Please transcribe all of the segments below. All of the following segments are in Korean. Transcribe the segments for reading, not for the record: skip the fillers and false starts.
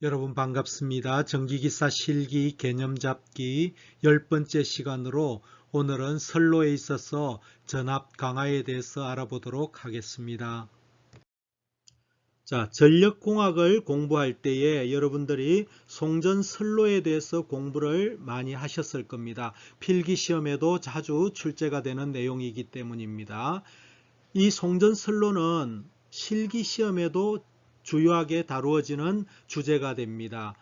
여러분 반갑습니다. 전기기사 실기 개념 잡기 10번째 시간으로 오늘은 선로에 있어서 전압 강화에 대해서 알아보도록 하겠습니다. 자, 전력공학을 공부할 때에 여러분들이 송전 선로에 대해서 공부를 많이 하셨을 겁니다. 필기시험에도 자주 출제가 되는 내용이기 때문입니다. 이 송전 선로는 실기시험에도 주요하게 다루어지는 주제가 됩니다.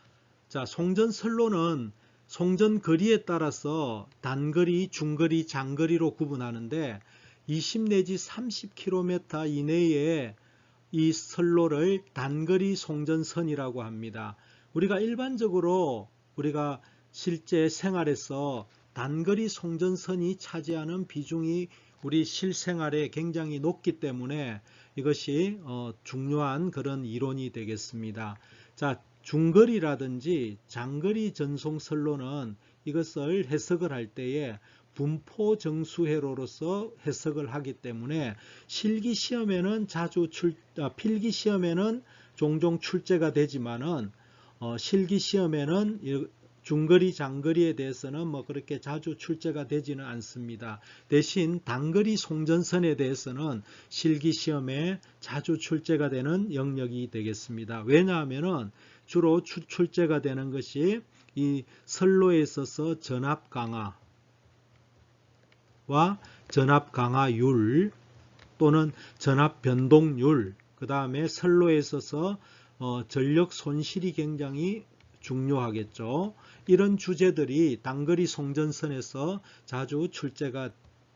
자, 송전 선로는 송전 거리에 따라서 단거리, 중거리, 장거리로 구분하는데 20 내지 30km 이내에 이 선로를 단거리 송전선이라고 합니다. 우리가 일반적으로 우리가 실제 생활에서 단거리 송전선이 차지하는 비중이 우리 실생활에 굉장히 높기 때문에 이것이 중요한 그런 이론이 되겠습니다. 자, 중거리라든지 장거리 전송선로는 이것을 해석을 할 때에 분포정수회로로서 해석을 하기 때문에 실기시험에는 필기시험에는 종종 출제가 되지만은 실기시험에는 중거리, 장거리에 대해서는 그렇게 자주 출제가 되지는 않습니다. 대신 단거리 송전선에 대해서는 실기시험에 자주 출제가 되는 영역이 되겠습니다. 왜냐하면은 주로 출제가 되는 것이 이 선로에 있어서 전압 강화와 전압 강화율 또는 전압 변동률, 그 다음에 선로에 있어서 전력 손실이 굉장히 중요하겠죠. 이런 주제들이 단거리 송전선에서 자주 출제가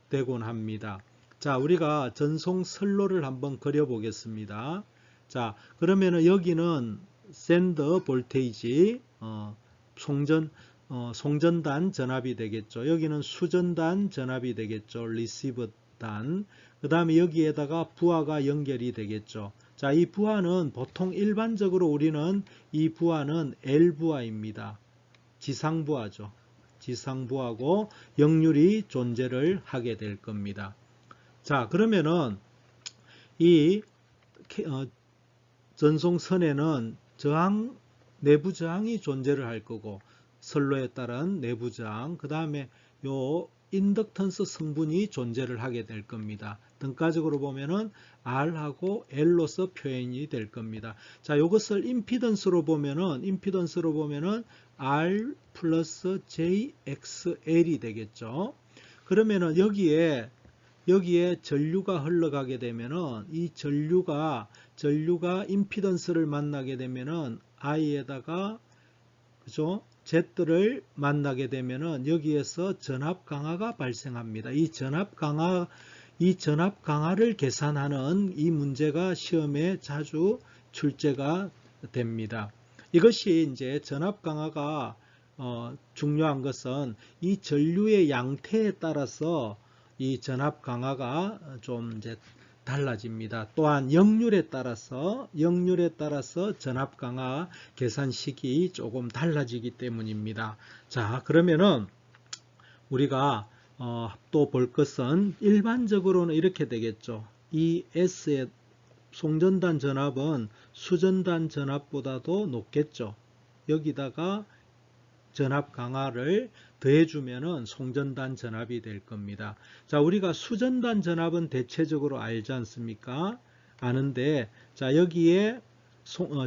되곤 합니다. 자, 우리가 전송 선로를 한번 그려 보겠습니다. 자, 그러면은 여기는 샌더 볼테이지, 송전단 전압이 되겠죠. 여기는 수전단 전압이 되겠죠. 리시버단. 그 다음에 여기에다가 부하가 연결이 되겠죠. 자, 이 부하는 보통 일반적으로 우리는 이 부하는 L부하입니다. 지상부하죠. 지상부하고 역률이 존재를 하게 될 겁니다. 자, 그러면은 이 전송선에는 내부 저항이 존재를 할 거고 선로에 따른 내부 저항, 그 다음에 요 인덕턴스 성분이 존재를 하게 될 겁니다. 등가적으로 보면은 R하고 L로서 표현이 될 겁니다. 자, 이것을 임피던스로 보면은 R 플러스 JXL이 되겠죠. 그러면은 여기에 전류가 흘러가게 되면은 이 전류가 임피던스를 만나게 되면은 I에다가 그죠? Z를 만나게 되면은 여기에서 전압 강화가 발생합니다. 이 전압 강화를 계산하는 이 문제가 시험에 자주 출제가 됩니다. 이것이 이제 전압 강화가 중요한 것은 이 전류의 양태에 따라서 이 전압 강화가 좀 이제 달라집니다. 또한 역률에 따라서 전압 강화 계산식이 조금 달라지기 때문입니다. 자, 그러면은 우리가 또 볼 것은 일반적으로는 이렇게 되겠죠. 이 S의 송전단 전압은 수전단 전압보다도 높겠죠. 여기다가 전압 강화를 더해주면은 송전단 전압이 될 겁니다. 자, 우리가 수전단 전압은 대체적으로 알지 않습니까? 아는데, 자, 여기에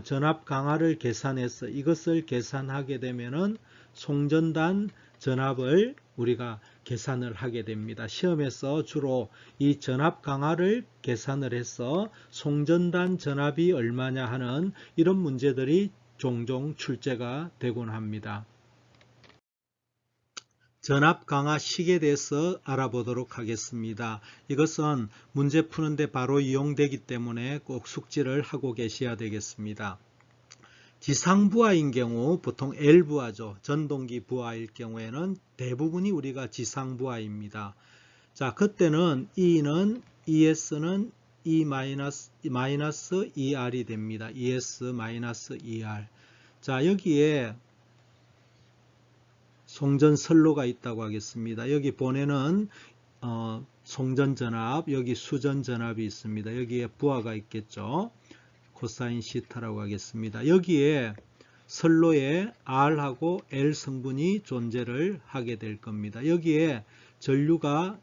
전압 강화를 계산해서 이것을 계산하게 되면은 송전단 전압을 우리가 계산을 하게 됩니다. 시험에서 주로 이 전압 강화를 계산을 해서 송전단 전압이 얼마냐 하는 이런 문제들이 종종 출제가 되곤 합니다. 전압 강화식에 대해서 알아보도록 하겠습니다. 이것은 문제 푸는데 바로 이용되기 때문에 꼭 숙지를 하고 계셔야 되겠습니다. 지상부하인 경우 보통 L부하죠. 전동기 부하일 경우에는 대부분이 우리가 지상부하입니다. 자, 그때는 ES는 E-ER이 됩니다. ES-ER. 자, 여기에 송전선로가 있다고 하겠습니다. 여기 보내는 송전전압, 여기 수전전압이 있습니다. 여기에 부하가 있겠죠. 코사인 시타라고 하겠습니다. 여기에 선로에 R하고 L 성분이 존재를 하게 될 겁니다. 여기에 전류가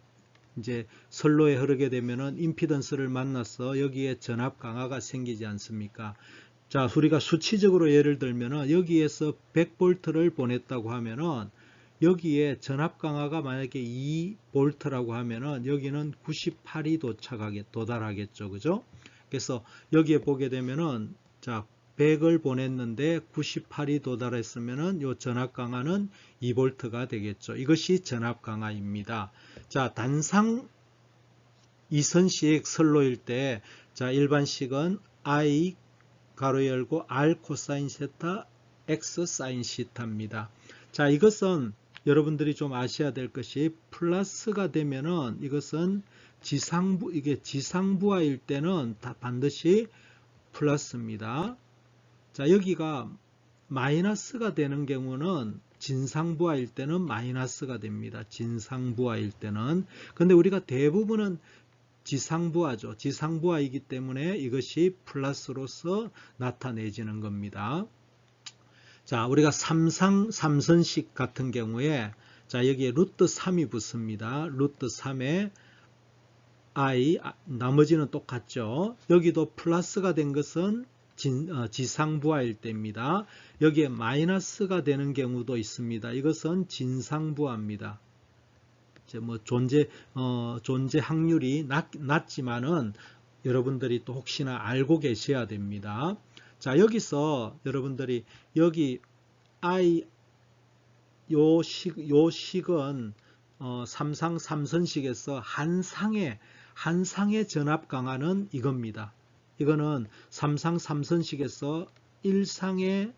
이제 선로에 흐르게 되면은 임피던스를 만나서 여기에 전압 강화가 생기지 않습니까? 자, 우리가 수치적으로 예를 들면은 여기에서 100V를 보냈다고 하면은 여기에 전압 강화가 만약에 2V라고 하면은 여기는 98이 도달하겠죠. 그죠? 그래서 여기에 보게 되면은 자, 100을 보냈는데 98이 도달했으면은 요 전압 강화는 2V가 되겠죠. 이것이 전압 강화입니다. 자, 단상 이선식 선로일 때, 자, 일반식은 I 가로 열고 R 코사인 세타 X 사인 시타입니다. 자, 이것은 여러분들이 좀 아셔야 될 것이 플러스가 되면은 이것은 이게 지상부하일 때는 다 반드시 플러스입니다. 자, 여기가 마이너스가 되는 경우는 진상부하일 때는 마이너스가 됩니다. 진상부하일 때는. 근데 우리가 대부분은 지상부하죠. 지상부하이기 때문에 이것이 플러스로서 나타내지는 겁니다. 자, 우리가 삼선식 같은 경우에 자, 여기에 루트 3이 붙습니다. 루트 3에 I, 나머지는 똑같죠. 여기도 플러스가 된 것은 지상부하일 때입니다. 여기에 마이너스가 되는 경우도 있습니다. 이것은 진상부하입니다. 뭐 존재 확률이 낮지만은 여러분들이 또 혹시나 알고 계셔야 됩니다. 자, 여기서 여러분들이 여기 I 요 식은 삼선식에서 한상의 전압 강화는 이겁니다. 이거는 삼선식에서 일상의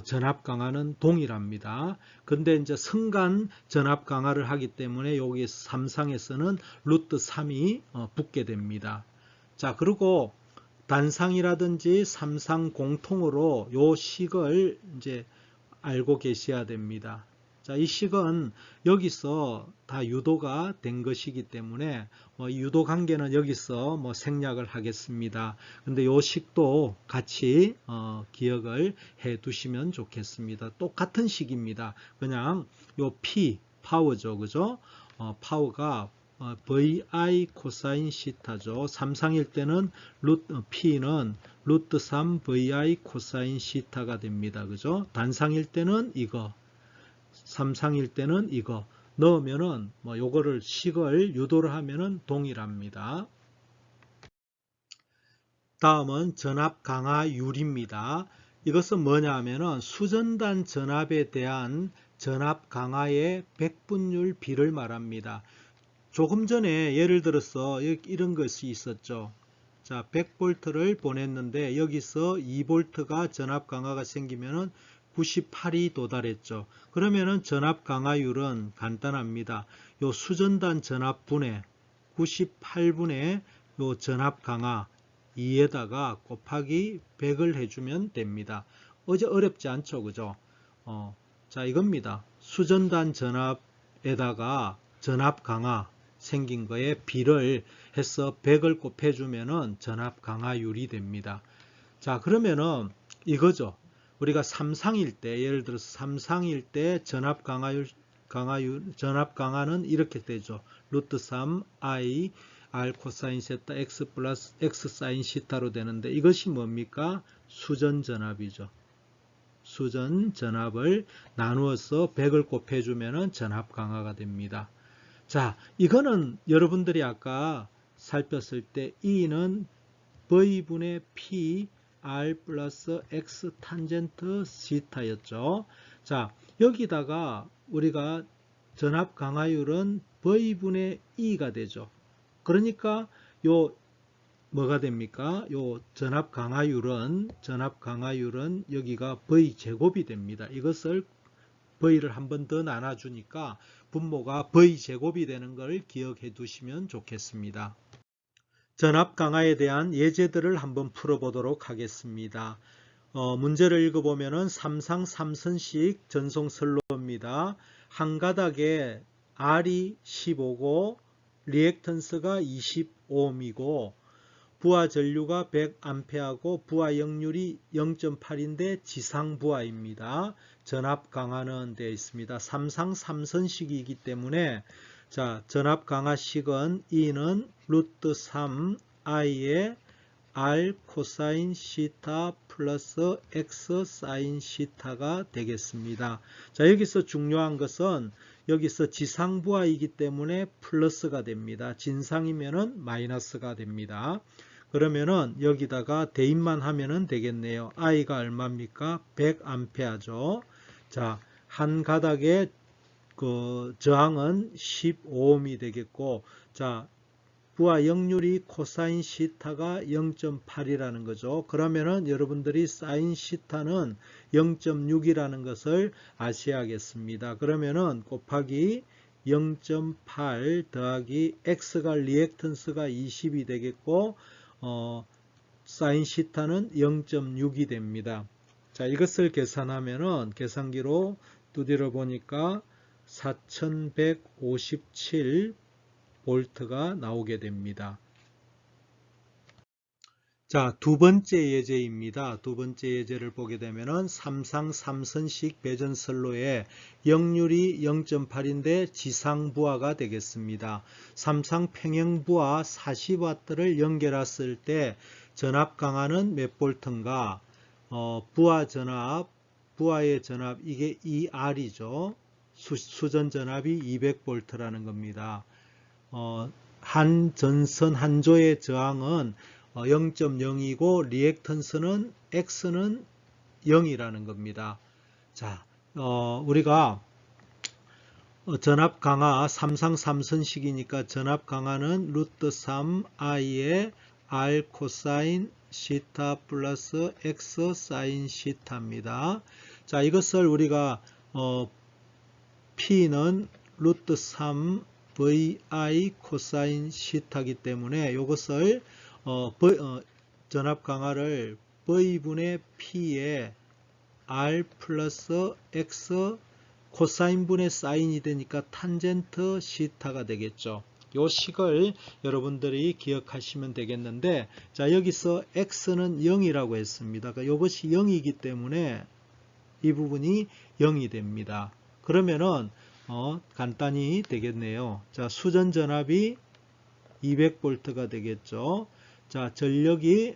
전압 강화는 동일합니다. 근데 이제 성간 전압 강화를 하기 때문에 여기 삼상에서는 루트 3이 붙게 됩니다. 자, 그리고 단상이라든지 삼상 공통으로 요 식을 이제 알고 계셔야 됩니다. 자, 이 식은 여기서 다 유도가 된 것이기 때문에 유도 관계는 여기서 생략을 하겠습니다. 근데 이 식도 같이 기억을 해 두시면 좋겠습니다. 똑같은 식입니다. 그냥 요 P, 파워죠. 그죠? 파워가 VI 코사인 시타죠. 삼상일 때는 P는 루트 3 VI 코사인 시타가 됩니다. 그죠? 단상일 때는 이거, 삼상일 때는 이거 넣으면은 요거를 식을 유도를 하면은 동일합니다. 다음은 전압 강화율입니다. 이것은 뭐냐 하면은 수전단 전압에 대한 전압 강화의 백분율 비를 말합니다. 조금 전에 예를 들어서 이런 것이 있었죠. 자, 100V를 보냈는데 여기서 2V가 전압 강화가 생기면은 98이 도달했죠. 그러면은 전압 강화율은 간단합니다. 요 수전단 전압분의 98분의 요 전압 강화 2에다가 곱하기 100을 해주면 됩니다. 어렵지 않죠. 그죠? 자, 이겁니다. 수전단 전압에다가 전압 강화 생긴 거에 비를 해서 100을 곱해주면은 전압 강화율이 됩니다. 자, 그러면은 이거죠. 우리가 삼상일 때, 예를 들어서 삼상일 때 전압 강화는 이렇게 되죠. 루트 3 I R 코사인 세타 X 플러스 X 사인 시타로 되는데 이것이 뭡니까? 수전 전압이죠. 수전 전압을 나누어서 100을 곱해주면은 전압 강화가 됩니다. 자, 이거는 여러분들이 아까 살폈을 때 E는 V분의 P R 플러스 X 탄젠트 시타였죠. 자, 여기다가 우리가 전압 강화율은 V분의 E가 되죠. 그러니까 요 뭐가 됩니까? 요 전압 강화율은 여기가 V 제곱이 됩니다. 이것을 V를 한 번 더 나눠주니까 분모가 V 제곱이 되는 걸 기억해 두시면 좋겠습니다. 전압 강화에 대한 예제들을 한번 풀어보도록 하겠습니다. 문제를 읽어보면은 삼상 삼선식 전송선로입니다. 한 가닥에 R이 15고 리액턴스가 20ohm이고 부하 전류가 100A하고 부하 역률이 0.8인데 지상 부하입니다. 전압 강하는 되어 있습니다. 삼상 3선식이기 때문에 자, 전압 강하식은 E는 루트 3 I의 R 코사인 시타 플러스 X 사인 시타가 되겠습니다. 자, 여기서 중요한 것은 여기서 지상부하이기 때문에 플러스가 됩니다. 진상이면은 마이너스가 됩니다. 그러면은 여기다가 대입만 하면은 되겠네요. I가 얼마입니까? 100A죠. 자, 한 가닥의 그 저항은 15ohm이 되겠고, 자, 부하 역률이 코사인 시타가 0.8이라는 거죠. 그러면은 여러분들이 사인 시타는 0.6이라는 것을 아셔야겠습니다. 그러면은 곱하기 0.8 더하기 x가 리액턴스가 20이 되겠고, 사인 시타는 0.6이 됩니다. 자, 이것을 계산하면은 계산기로 두드려 보니까 4157 볼트가 나오게 됩니다. 자, 두 번째 예제입니다. 두 번째 예제를 보게 되면은 삼상 3선식 배전선로에 역률이 0.8인데 지상 부하가 되겠습니다. 삼상 평형 부하 40W를 연결했을 때 전압 강하는 몇 볼트인가? 부하 전압, 부하의 전압 이게 ER이죠. 수전 전압이 200볼트라는 겁니다. 한 전선 한 조의 저항은 0.0이고 리액턴스는 X는 0이라는 겁니다. 자, 우리가 전압 강하 삼상 3선식이니까 전압 강하는 루트 3 I의 R 코사인 시타 플러스 X 사인 시타입니다. 자, 이것을 우리가 P는 루트 3 VI 코사인 시타이기 때문에 이것을 전압 강하를 V분의 P에 R 플러스 X 코사인분의 사인이 되니까 탄젠트 시타가 되겠죠. 이 식을 여러분들이 기억하시면 되겠는데, 자, 여기서 X는 0이라고 했습니다. 그러니까 이것이 0이기 때문에 이 부분이 0이 됩니다. 그러면은 간단히 되겠네요. 자, 수전 전압이 200V가 되겠죠. 자, 전력이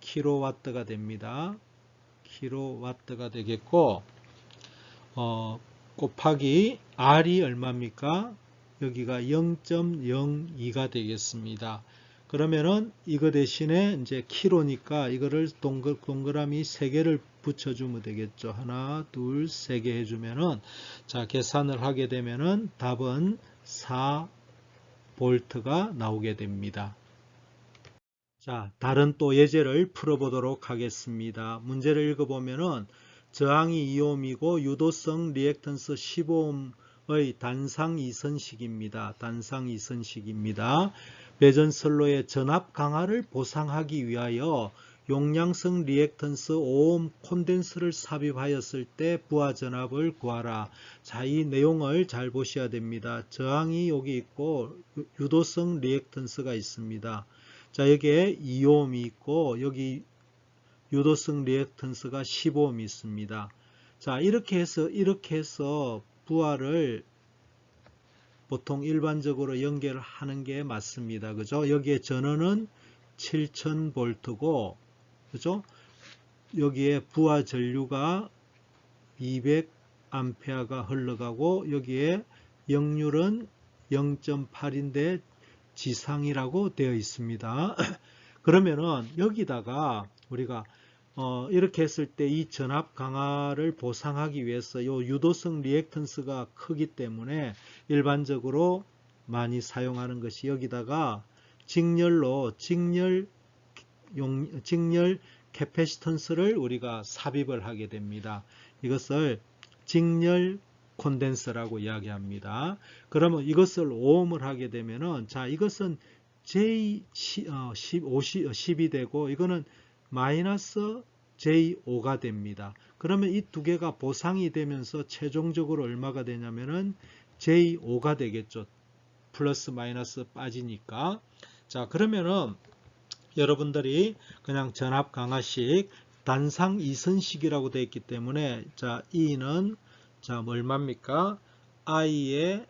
40kW가 됩니다. kW가 되겠고, 곱하기 R이 얼마입니까? 여기가 0.02가 되겠습니다. 그러면은 이거 대신에 이제 키로니까 이거를 동그라미 3개를 붙여주면 되겠죠. 하나, 둘, 3개 해주면은, 자, 계산을 하게 되면은 답은 4V가 나오게 됩니다. 자, 다른 또 예제를 풀어보도록 하겠습니다. 문제를 읽어보면은 저항이 2ohm이고 유도성 리액턴스 15ohm의 단상 2선식입니다. 단상 2선식입니다. 배전선로의 전압 강하를 보상하기 위하여 용량성 리액턴스 5ohm 콘덴서를 삽입하였을 때 부하 전압을 구하라. 자, 이 내용을 잘 보셔야 됩니다. 저항이 여기 있고 유도성 리액턴스가 있습니다. 자, 여기에 2ohm이 있고 여기 유도성 리액턴스가 15ohm이 있습니다. 자, 이렇게 해서 부하를 보통 일반적으로 연결하는 게 맞습니다. 그죠? 여기에 전원은 7000V고, 그죠? 여기에 부하 전류가 200A가 흘러가고, 여기에 역률은 0.8인데 지상이라고 되어 있습니다. 그러면은 여기다가 우리가 이렇게 했을 때 이 전압 강하를 보상하기 위해서 요 유도성 리액턴스가 크기 때문에 일반적으로 많이 사용하는 것이 여기다가 직렬 캐패시턴스를 우리가 삽입을 하게 됩니다. 이것을 직렬 콘덴서라고 이야기합니다. 그러면 이것을 오음을 하게 되면은, 자, 이것은 J10이 되고 이거는 마이너스 J5가 됩니다. 그러면 이 두 개가 보상이 되면서 최종적으로 얼마가 되냐면은 J5가 되겠죠. 플러스 마이너스 빠지니까. 자, 그러면은 여러분들이 그냥 전압 강화식 단상 이선식이라고 되어 있기 때문에 자, E는 자, 얼마입니까? I의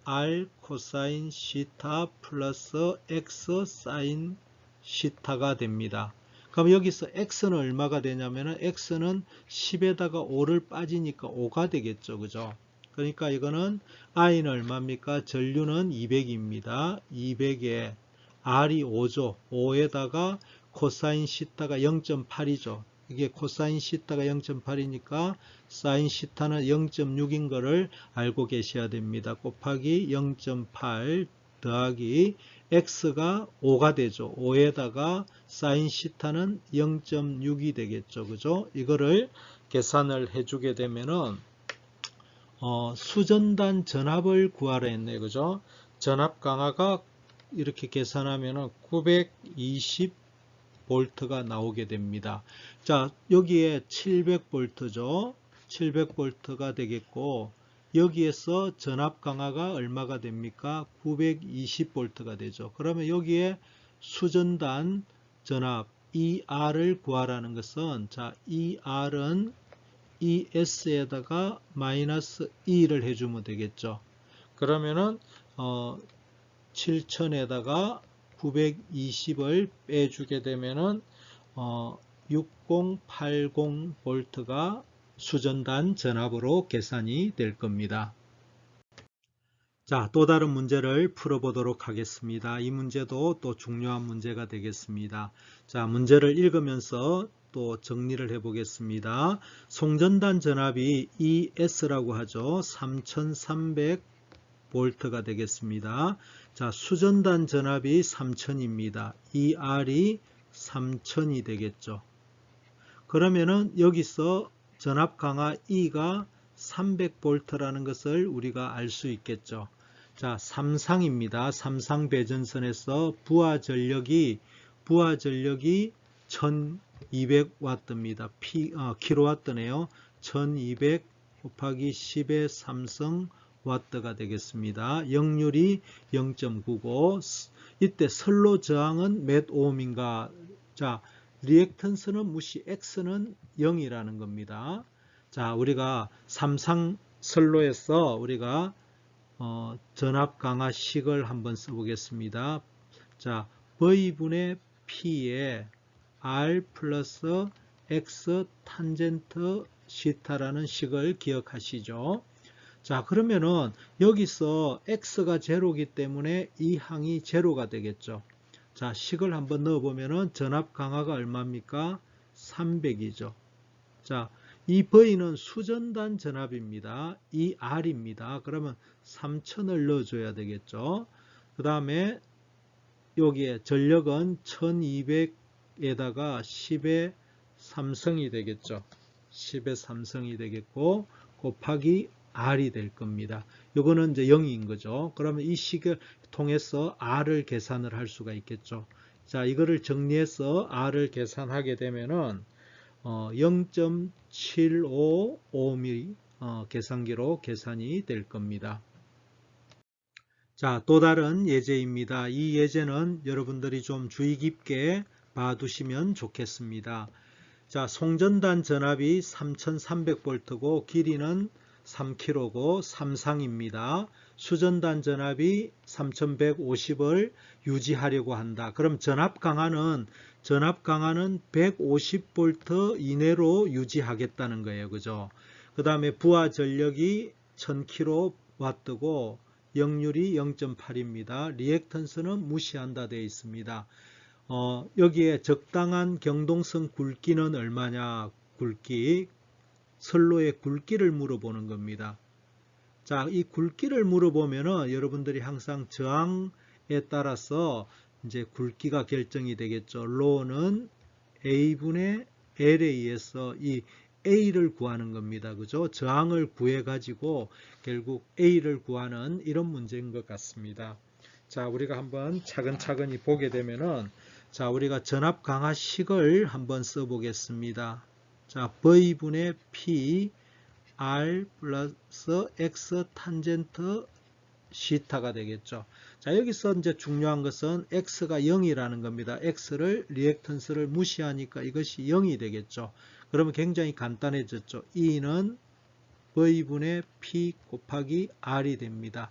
R 코사인 시타 플러스 X 사인 시타가 됩니다. 그럼 여기서 X는 얼마가 되냐면은 X는 10에다가 5를 빠지니까 5가 되겠죠. 그죠? 그러니까 이거는 I는 얼마입니까? 전류는 200입니다. 200에 R이 5죠. 5에다가 코사인 시타가 0.8이죠. 이게 코사인 시타가 0.8이니까 사인 시타는 0.6인 거를 알고 계셔야 됩니다. 곱하기 0.8 더하기 x가 5가 되죠. 5에다가 사인 시타는 0.6이 되겠죠. 그죠? 이거를 계산을 해주게 되면은 수전단 전압을 구하라 했네요. 그죠? 전압 강화가 이렇게 계산하면은 920V가 나오게 됩니다. 자, 여기에 700V죠. 700V가 되겠고, 여기에서 전압 강화가 얼마가 됩니까? 920V가 되죠. 그러면 여기에 수전단 전압 ER을 구하라는 것은, 자, ER은 ES에다가 마이너스 2를 해주면 되겠죠. 그러면은, 7000에다가 920을 빼주게 되면은 6080V가 수전단 전압으로 계산이 될 겁니다. 자, 또 다른 문제를 풀어보도록 하겠습니다. 이 문제도 또 중요한 문제가 되겠습니다. 자, 문제를 읽으면서 또 정리를 해보겠습니다. 송전단 전압이 ES라고 하죠. 3300V가 되겠습니다. 자, 수전단 전압이 3000입니다. ER이 3000이 되겠죠. 그러면은 여기서 전압 강화 E가 300V라는 것을 우리가 알 수 있겠죠. 자, 삼상입니다. 삼상 배전선에서 부하 전력이 1200W입니다. 킬로와트네요. 1200 곱하기 10의 3성 와트가 되겠습니다. 역률이 0.99. 이때 선로 저항은 몇 오음인가? 자, 리액턴스는 무시, X는 0이라는 겁니다. 자, 우리가 삼상 선로에서 우리가 전압 강화식을 한번 써보겠습니다. 자, V분의 P에 R 플러스 X 탄젠트 시타라는 식을 기억하시죠? 자, 그러면은 여기서 x가 제로이기 때문에 이 항이 제로가 되겠죠. 자, 식을 한번 넣어보면은 전압 강화가 얼마입니까? 300이죠. 자, 이 V는 수전단 전압입니다. 이 R입니다. 그러면 3000을 넣어줘야 되겠죠. 그 다음에 여기에 전력은 1200에다가 10의 3성이 되겠죠. 10의 3성이 되겠고 곱하기 R이 될 겁니다. 요거는 이제 0인 거죠. 그러면 이 식을 통해서 R을 계산을 할 수가 있겠죠. 자, 이거를 정리해서 R을 계산하게 되면은 0.755mm 계산기로 계산이 될 겁니다. 자, 또 다른 예제입니다. 이 예제는 여러분들이 좀 주의 깊게 봐두시면 좋겠습니다. 자, 송전단 전압이 3300V고 길이는 3km고 삼상입니다. 수전단 전압이 3150을 유지하려고 한다. 그럼 전압 강화는 150V 이내로 유지하겠다는 거예요. 그죠? 그 다음에 부하 전력이 1000kW고 역률이 0.8입니다. 리액턴스는 무시한다 되어 있습니다. 여기에 적당한 경동성 굵기는 얼마냐? 굵기. 선로의 굵기를 물어보는 겁니다. 자, 이 굵기를 물어보면은 여러분들이 항상 저항에 따라서 이제 굵기가 결정이 되겠죠. 로는 A분의 L에 의해서 이 A를 구하는 겁니다. 그죠? 저항을 구해 가지고 결국 A를 구하는 이런 문제인 것 같습니다. 자, 우리가 한번 차근차근히 보게 되면은 자, 우리가 전압 강화식을 한번 써보겠습니다. 자, V분의 P R 플러스 X 탄젠트 시타가 되겠죠. 자, 여기서 이제 중요한 것은 x가 0이라는 겁니다. x를 리액턴스를 무시하니까 이것이 0이 되겠죠. 그러면 굉장히 간단해졌죠. E는 V분의 P 곱하기 R이 됩니다.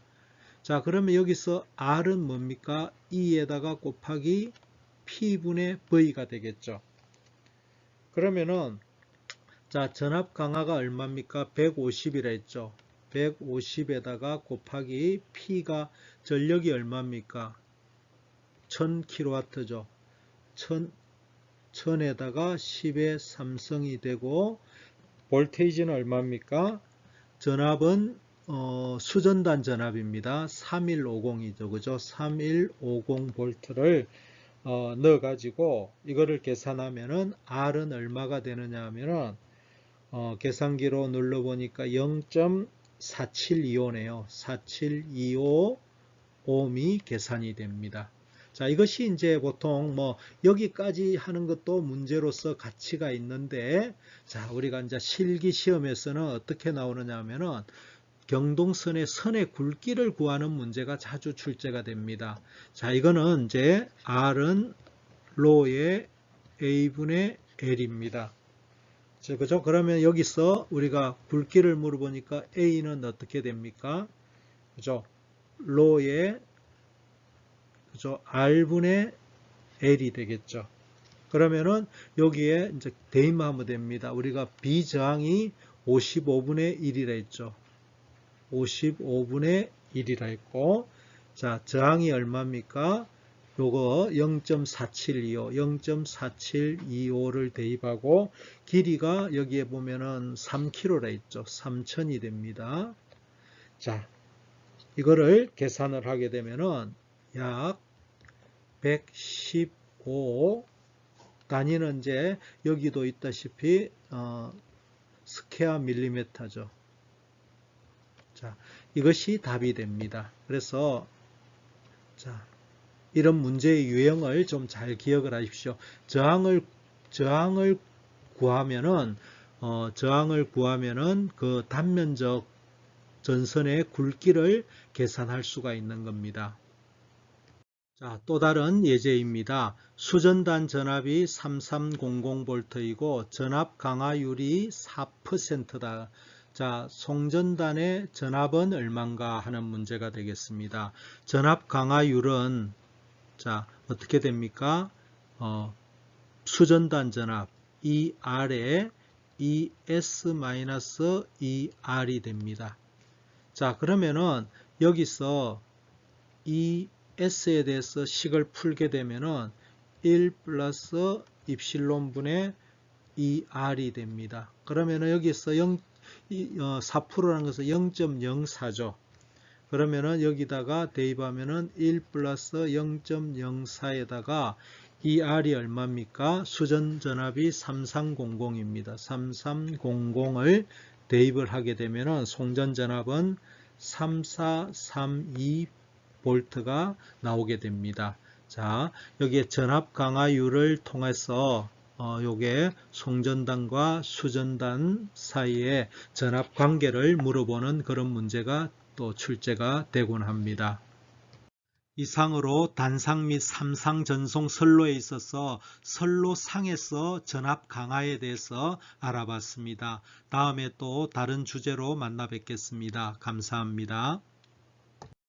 자, 그러면 여기서 R은 뭡니까? E에다가 곱하기 P분의 V가 되겠죠. 그러면은 자, 전압 강하가 얼마입니까? 150이라 했죠. 150에다가 곱하기 P가 전력이 얼마입니까? 1000kW죠. 1000에다가 10의 3성이 되고 볼테이지는 얼마입니까? 전압은 수전단 전압입니다. 3150이죠. 그죠? 3150V를 넣어가지고 이거를 계산하면은 R은 얼마가 되느냐 하면은 계산기로 눌러보니까 0.4725네요. 4725 ohm이 계산이 됩니다. 자, 이것이 이제 보통 뭐 여기까지 하는 것도 문제로서 가치가 있는데, 자, 우리가 이제 실기 시험에서는 어떻게 나오느냐 하면은 경동선의 선의 굵기를 구하는 문제가 자주 출제가 됩니다. 자, 이거는 이제 R은 로의 A분의 L입니다. 그죠? 그러면 여기서 우리가 굵기를 물어보니까 A는 어떻게 됩니까? 그죠? 로의 그죠? R분의 L이 되겠죠. 그러면은 여기에 이제 대입하면 됩니다. 우리가 B 저항이 55분의 1이라 했죠. 55분의 1이라 했고, 자, 저항이 얼마입니까? 요거 0.4725, 0.4725를 대입하고, 길이가 여기에 보면은 3km라 했죠. 3000이 됩니다. 자, 이거를 계산을 하게 되면은 약 115, 단위는 이제 여기도 있다시피 스퀘어 밀리미터죠. 자, 이것이 답이 됩니다. 그래서 자, 이런 문제의 유형을 좀 잘 기억을 하십시오. 저항을 구하면은 그 단면적 전선의 굵기를 계산할 수가 있는 겁니다. 자, 또 다른 예제입니다. 수전단 전압이 3300V이고 전압 강화율이 4%다. 자, 송전단의 전압은 얼마인가 하는 문제가 되겠습니다. 전압 강화율은 자, 어떻게 됩니까? 수전단 전압 ER에 ES-ER이 됩니다. 자, 그러면은 여기서 ES에 대해서 식을 풀게 되면은 1 플러스 입실론분의 ER이 됩니다. 그러면은 여기서 4%라는 것은 0.04죠. 그러면은 여기다가 대입하면은 1 플러스 0.04에다가 ER이 얼마입니까? 수전 전압이 3300입니다. 3300을 대입을 하게 되면은 송전 전압은 3432V가 나오게 됩니다. 자, 여기에 전압 강화율을 통해서 요게 송전단과 수전단 사이의 전압 관계를 물어보는 그런 문제가 또 출제가 되곤 합니다. 이상으로 단상 및 삼상 전송 선로에 있어서 선로상에서 전압 강화에 대해서 알아봤습니다. 다음에 또 다른 주제로 만나 뵙겠습니다. 감사합니다.